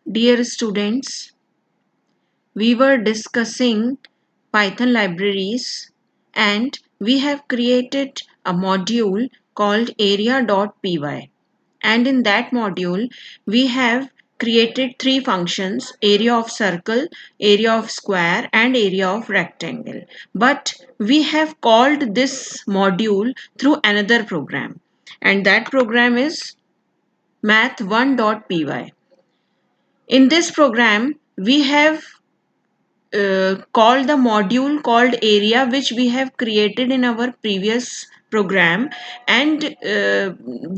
Dear students, we were discussing Python libraries and we have created a module called area.py. And in that module, we have created three functions: area of circle, area of square, and area of rectangle. But we have called this module through another program, and that program is math1.py. In this program, we have called the module called area, which we have created in our previous program, and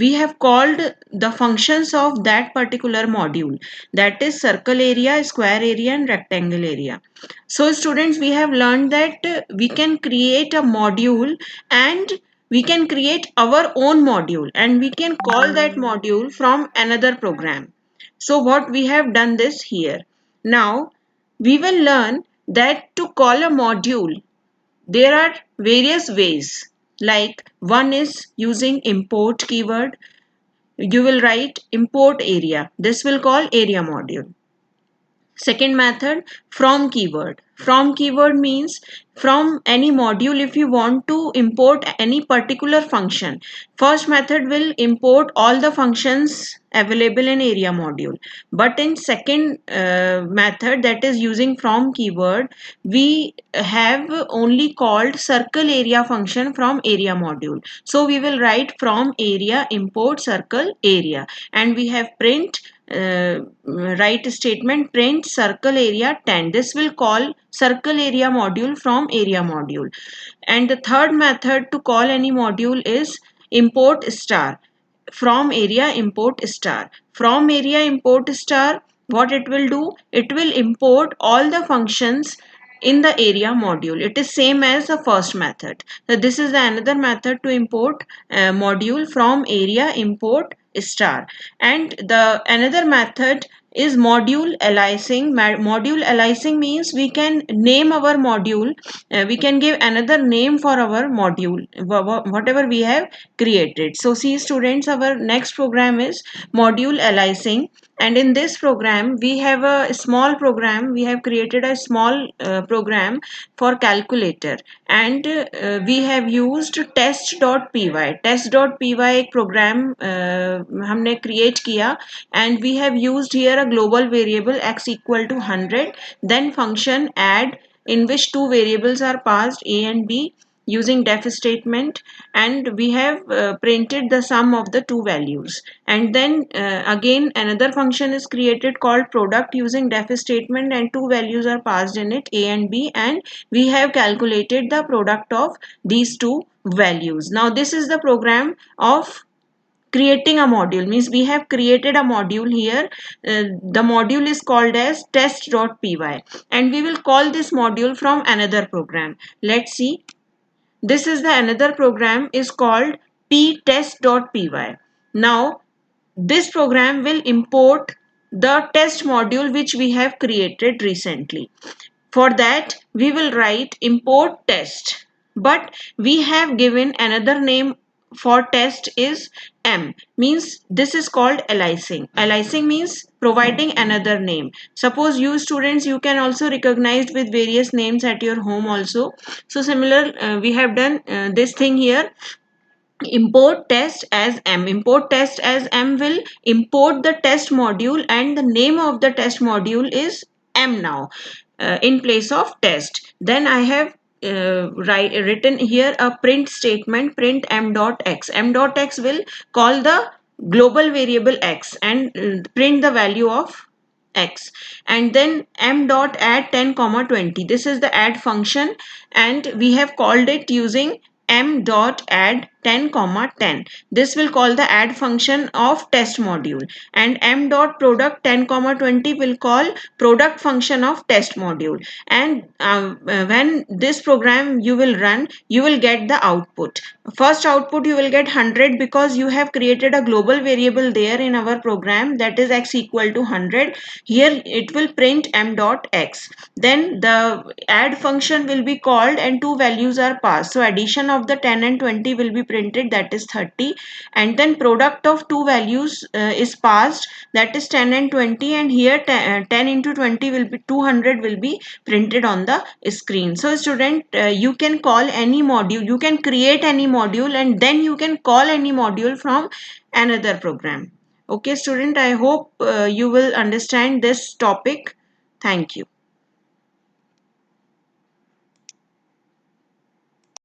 we have called the functions of that particular module, that is circle area, square area, and rectangle area. So students, we have learned that we can create a module, and we can create our own module, and we can call that module from another program. So what we have done this here. Now we will learn that to call a module, there are various ways. Like one is using import keyword. You will write import area. This will call area module. Second method, from keyword. From keyword means from any module if you want to import any particular function. First method will import all the functions available in area module. But in second method, that is using from keyword, we have only called circle area function from area module. So we will write from area import circle area, and we have print write statement print circle area 10. This will call circle area module from area module. And the third method to call any module is import star. From area import star. From area import star, what it will do, it will import all the functions in the area module. It is same as the first method. So this is another method to import module from area import star. And the another method is module aliasing. Module aliasing means we can name our module, we can give another name for our module, whatever we have created. So see students, our next program is module aliasing, and in this program we have a small program. We have created a small program for calculator, and we have used test.py. Test.py एक program हमने create किया, and we have used here a global variable x equal to 100, then function add, in which two variables are passed, a and b, using def statement, and we have printed the sum of the two values. And then again another function is created called product using def statement, and two values are passed in it, a and b, and we have calculated the product of these two values. Now this is the program of creating a module. Means we have created a module here. The module is called as test.py, and we will call this module from another program. Let's see. This is the another program is called ptest.py. Now this program will import the test module which we have created recently. For that we will write import test, but we have given another name for test is m, means this is called aliasing. Aliasing means providing another name. Suppose you students, you can also recognize with various names at your home also. So similar we have done this thing here. Import test as m. Import test as m will import the test module, and the name of the test module is m now, in place of test. Then I have written here a print statement, print m dot x. M dot x will call the global variable x and print the value of x. And then m dot add 10 comma 20. This is the add function, and we have called it using m dot add 10 comma 10. This will call the add function of test module, and m dot product 10 comma 20 will call product function of test module. And when this program you will run, you will get the output. First output you will get 100, because you have created a global variable there in our program, that is x equal to 100. Here it will print m dot x. Then the add function will be called and two values are passed. So addition of the 10 and 20 will be printed, that is 30, and then product of two values is passed, that is 10 and 20, and here 10 into 20 will be 200 will be printed on the screen. So student, you can call any module, you can create any module, and then you can call any module from another program. Okay student, I hope you will understand this topic. Thank you.